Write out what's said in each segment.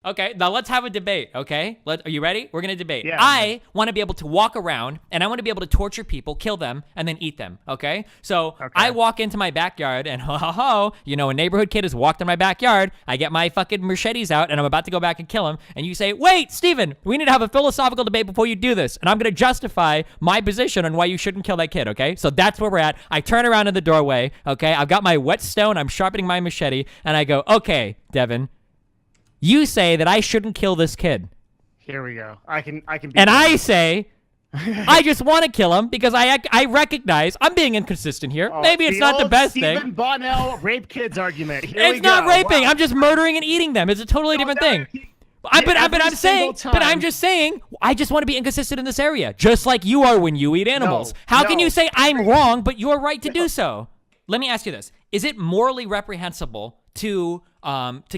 Okay, now let's have a debate, okay? Are you ready? We're gonna debate. Yeah. I want to be able to walk around and I want to be able to torture people, kill them, and then eat them, okay? So I walk into my backyard and a neighborhood kid has walked in my backyard. I get my fucking machetes out and I'm about to go back and kill him. And you say, wait, Steven, we need to have a philosophical debate before you do this. And I'm gonna justify my position on why you shouldn't kill that kid, okay? So that's where we're at. I turn around in the doorway, okay? I've got my whetstone, I'm sharpening my machete, and I go, okay, Devin, you say that I shouldn't kill this kid. Here we go. I can. And I say, I just want to kill him because I recognize I'm being inconsistent here. Maybe it's not the best thing. Stephen Bonnell rape kids argument. It's not raping. Wow. I'm just murdering and eating them. It's a totally different thing. But I'm just saying, I just want to be inconsistent in this area, just like you are when you eat animals. How can you say I'm wrong, but you're right to do so? Let me ask you this: is it morally reprehensible to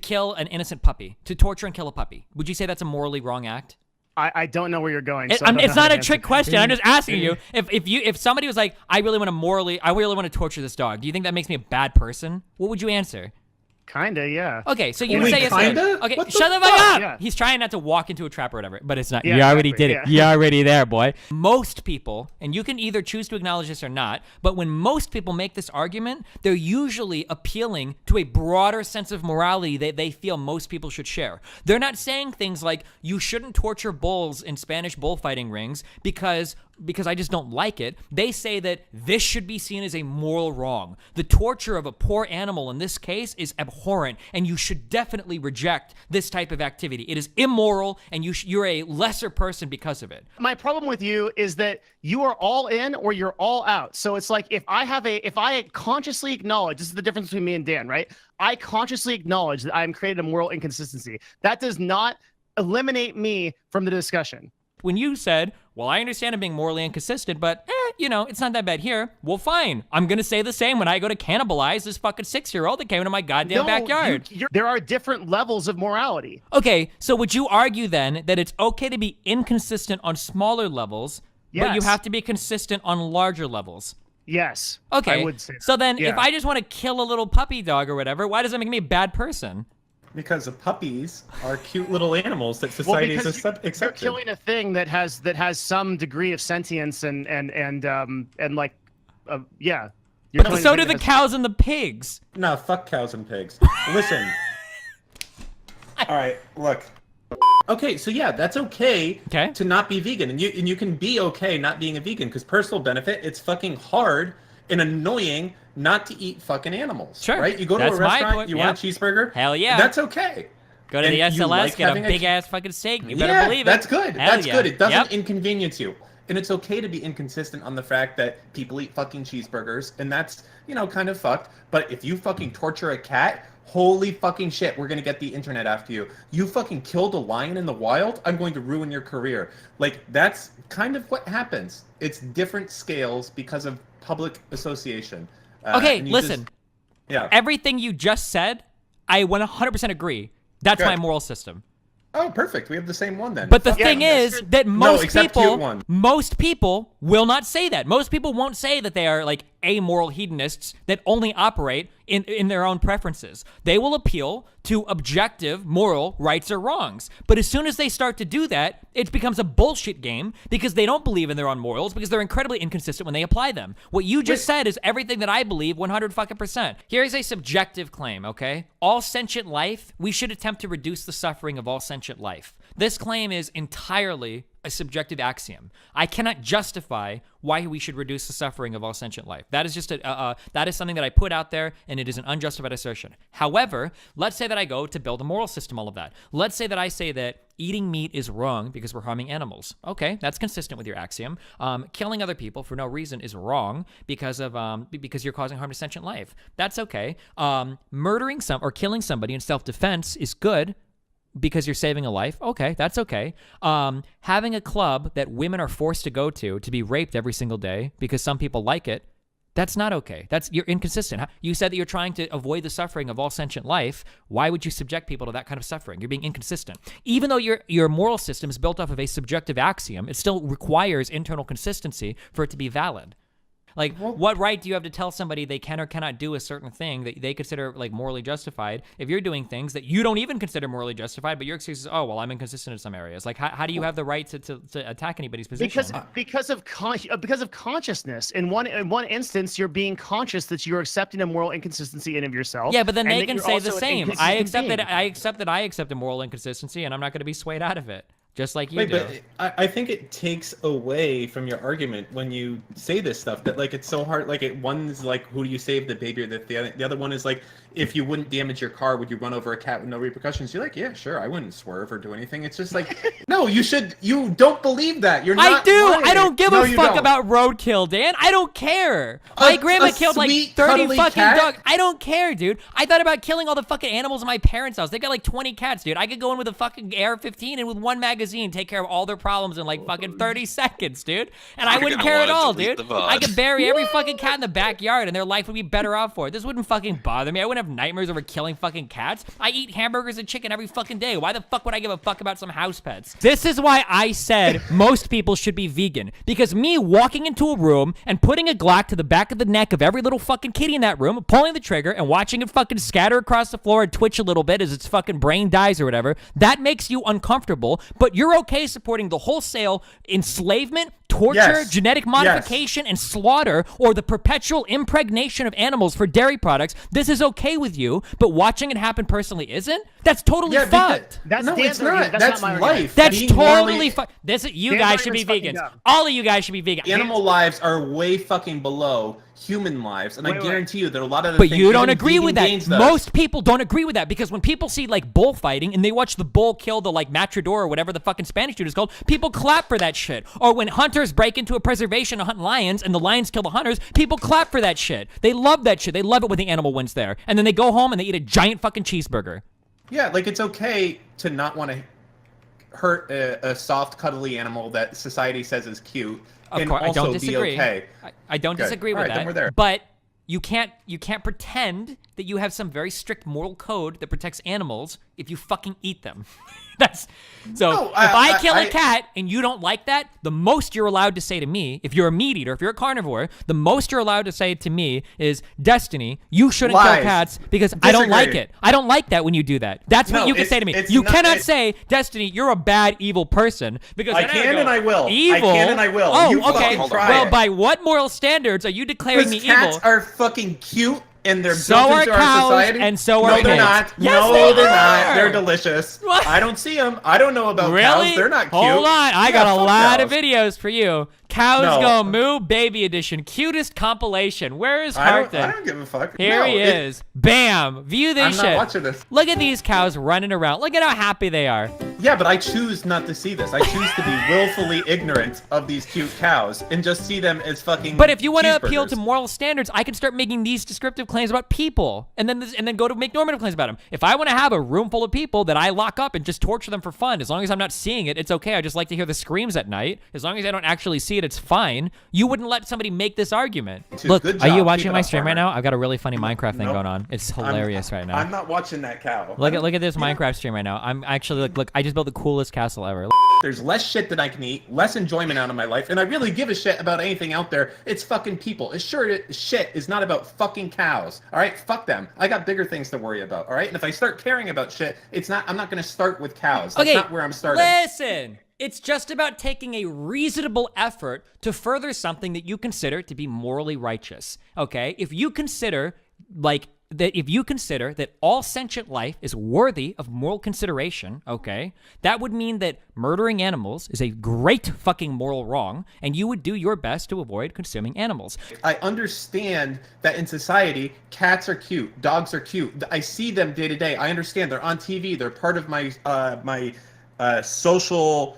kill an innocent puppy, to torture and kill a puppy? Would you say that's a morally wrong act? I don't know where you're going. So it's not a trick question. I'm just asking you. If somebody was like, I really want to torture this dog, do you think that makes me a bad person? What would you answer? Kinda, yeah. Okay, so you would say kinda? Okay, What shut the the fuck up! Yeah. He's trying not to walk into a trap or whatever, but it's not. Yeah, you already exactly, did it. yeah. You're already there, boy. Most people, and you can either choose to acknowledge this or not, but when most people make this argument, they're usually appealing to a broader sense of morality that they feel most people should share. They're not saying things like, you shouldn't torture bulls in Spanish bullfighting rings because I just don't like it. They say that this should be seen as a moral wrong. The torture of a poor animal in this case is abhorrent, and you should definitely reject this type of activity. It is immoral, and you're a lesser person because of it. My problem with you is that you are all in or you're all out. So it's like if I consciously acknowledge, this is the difference between me and Dan, right? I consciously acknowledge that I'm created a moral inconsistency. That does not eliminate me from the discussion. When you said, well, I understand I'm being morally inconsistent, but, it's not that bad here. Well, fine. I'm going to say the same when I go to cannibalize this fucking 6-year-old that came into my goddamn backyard. There are different levels of morality. Okay, so would you argue then that it's okay to be inconsistent on smaller levels, but you have to be consistent on larger levels? Yes. Okay, I would say so then yeah. if I just want to kill a little puppy dog or whatever, why does that make me a bad person? Because the puppies are cute little animals that society has accepted. You're killing a thing that has some degree of sentience and like, yeah. But so do the cows and the pigs. No, fuck cows and pigs. Listen. All right, look. Okay, so yeah, that's okay to not be vegan, and you can be okay not being a vegan because personal benefit. It's fucking hard and annoying not to eat fucking animals. Sure. Right? You go to a restaurant, you want a cheeseburger. Hell yeah. That's okay. Go to the SLS, get a big ass fucking steak. You better believe it. That's good. Hell That's yeah. good. It doesn't inconvenience you. And it's okay to be inconsistent on the fact that people eat fucking cheeseburgers, and that's, kind of fucked. But if you fucking torture a cat, holy fucking shit, we're gonna get the internet after you. You fucking killed a lion in the wild, I'm going to ruin your career. Like, that's kind of what happens. It's different scales because of public association. Okay, listen. Everything you just said, I 100% agree. That's my moral system. Oh, perfect. We have the same one then. But the thing is that most people will not say that. Most people won't say that they are like amoral hedonists that only operate in their own preferences. They will appeal to objective moral rights or wrongs. But as soon as they start to do that, it becomes a bullshit game because they don't believe in their own morals because they're incredibly inconsistent when they apply them. What you just said is everything that I believe 100%. Here is a subjective claim, okay? All sentient life, we should attempt to reduce the suffering of all sentient life. This claim is entirely a subjective axiom. I cannot justify why we should reduce the suffering of all sentient life. That is just that is something that I put out there, and it is an unjustified assertion. However, let's say that I go to build a moral system, all of that. Let's say that I say that eating meat is wrong because we're harming animals. Okay, that's consistent with your axiom. Killing other people for no reason is wrong because you're causing harm to sentient life. That's okay. Murdering or killing somebody in self-defense is good because you're saving a life. Okay, that's okay. Having a club that women are forced to go to be raped every single day because some people like it, that's not okay. You're inconsistent. You said that you're trying to avoid the suffering of all sentient life. Why would you subject people to that kind of suffering? You're being inconsistent. Even though your moral system is built off of a subjective axiom, it still requires internal consistency for it to be valid. Like, what right do you have to tell somebody they can or cannot do a certain thing that they consider like morally justified if you're doing things that you don't even consider morally justified, but your excuse is, oh, well, I'm inconsistent in some areas. Like, how do you have the right to attack anybody's position? Because of consciousness. In one instance, you're being conscious that you're accepting a moral inconsistency in of yourself. Yeah, but then they can say the same. I accept that I accept a moral inconsistency, and I'm not going to be swayed out of it. Just like you do. But I think it takes away from your argument when you say this stuff that like it's so hard. Like one's like, who do you save, the baby, or the other one is like, if you wouldn't damage your car, would you run over a cat with no repercussions? You're like, yeah, sure, I wouldn't swerve or do anything. It's just like, no, you don't believe that. You're not. I do. lying. I don't give a fuck don't. about roadkill, Dan. I don't care. My grandma killed like 30 fucking dogs. I don't care, dude. I thought about killing all the fucking animals in my parents' house. They got like 20 cats, dude. I could go in with a fucking AR-15 and with one magazine take care of all their problems in like fucking 30 seconds, dude. And I wouldn't care at all, dude. I could bury every fucking cat in the backyard and their life would be better off for it. This wouldn't fucking bother me. I wouldn't have nightmares over killing fucking cats. I eat hamburgers and chicken every fucking day. Why the fuck would I give a fuck about some house pets? This is why I said most people should be vegan. Because me walking into a room and putting a Glock to the back of the neck of every little fucking kitty in that room, pulling the trigger and watching it fucking scatter across the floor and twitch a little bit as its fucking brain dies or whatever, that makes you uncomfortable, but you're okay supporting the wholesale enslavement, torture, genetic modification, and slaughter, or the perpetual impregnation of animals for dairy products. This is okay with you, but watching it happen personally isn't? That's totally fucked. It's not. That's life. That's totally fucked. You guys should be vegans. All of you guys should be vegan. Animal lives are way fucking below human lives, and I guarantee you that a lot of but you don't agree with that. Most people don't agree with that, because when people see like bullfighting and they watch the bull kill the like matador or whatever the fucking Spanish dude is called, people clap for that shit. Or when hunters break into a preservation to hunt lions and the lions kill the hunters, people clap for that shit. They love that shit. They love it when the animal wins there, and then they go home and they eat a giant fucking cheeseburger. Yeah, like it's okay to not want to hurt a soft, cuddly animal that society says is cute. Of course, I don't disagree. I don't disagree with that. Then we're there. But you can't pretend that you have some very strict moral code that protects animals if you fucking eat them. That's so. No, if I kill a cat and you don't like that, the most you're allowed to say to me, if you're a meat eater, if you're a carnivore, the most you're allowed to say to me is, Destiny, you shouldn't kill cats because I don't like it. I don't like that when you do that. That's what you can say to me. You cannot say, Destiny, you're a bad, evil person, because I can and I will. Evil. I can and I will. Oh, you okay. Well, by what moral standards are you declaring me evil? Cats are fucking cute. And they're so built are into cows, our society. and so are No, they're pigs. not. Yes, no, they're are. not. They're delicious. What? I don't see them. I don't know about Really? cows. They're not cute. Hold on, I got a fuck lot cows. of videos for you. Cows No. Go Moo Baby Edition, cutest compilation. Where is Harthan? I don't give a fuck. Here he is. Bam! View this I'm shit. not watching this. Look at these cows running around. Look at how happy they are. Yeah, but I choose not to see this. I choose to be willfully ignorant of these cute cows and just see them as fucking. But if you want to appeal to cheeseburgers. moral standards, I can start making these descriptive claims about people, and then go to make normative claims about them. If I want to have a room full of people that I lock up and just torture them for fun, as long as I'm not seeing it, it's okay. I just like to hear the screams at night. As long as I don't actually see it, it's fine. You wouldn't let somebody make this argument. Look, good are you job. watching Keep it my up, stream right farmer. now? I've got a really funny Minecraft thing Nope. going on. It's hilarious right now. I'm not watching that cow. Look at this Minecraft stream right now. I'm actually look. I just built the coolest castle ever. There's less shit that I can eat, less enjoyment out of my life, and I really give a shit about anything out there. It's fucking people. It's sure shit is not about fucking cows. All right, fuck them. I got bigger things to worry about. All right, and if I start caring about shit, it's not. I'm not gonna start with cows. That's not where I'm starting. Listen. It's just about taking a reasonable effort to further something that you consider to be morally righteous. Okay? If you consider that all sentient life is worthy of moral consideration, okay, that would mean that murdering animals is a great fucking moral wrong, and you would do your best to avoid consuming animals. I understand that in society, cats are cute, dogs are cute. I see them day to day. I understand they're on TV. They're part of my social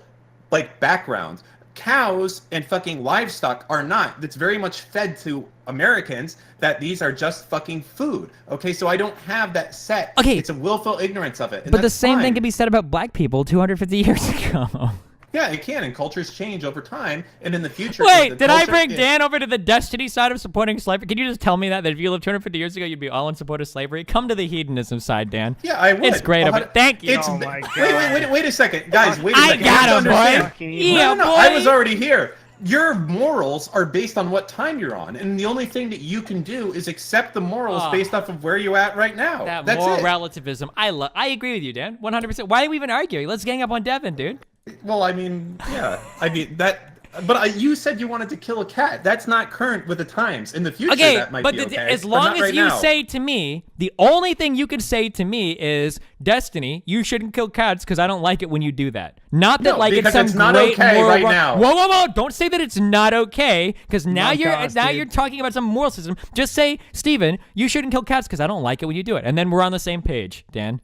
background. Cows and fucking livestock are not. That's very much fed to Americans that these are just fucking food. Okay, so I don't have that set. Okay. It's a willful ignorance of it. And But the that's same fine. thing can be said about black people 250 years ago. Yeah, it can, and cultures change over time, and in the future. Wait, did I bring Dan over to the Destiny side of supporting slavery? Can you just tell me that if you lived 250 years ago, you'd be all in support of slavery? Come to the hedonism side, Dan. Yeah, I would. It's great over. Thank you. Oh my God. Wait a second, guys. Wait a second. I got him, boy. No, I was already here. your morals are based on what time you're on, and the only thing that you can do is accept the morals based off of where you're at right now. That's moral relativism. I agree with you, Dan. 100%. Why are we even arguing? Let's gang up on Devin, dude. Well, I mean, yeah. I mean, that... But you said you wanted to kill a cat. That's not current with the times. In the future, that might be okay. As long as you say to me, the only thing you can say to me is, Destiny, you shouldn't kill cats because I don't like it when you do that. Not that it's some not great okay moral right now. Whoa! Don't say that it's not okay because now you're talking about some moral system. Just say, Steven, you shouldn't kill cats because I don't like it when you do it, and then we're on the same page, Dan.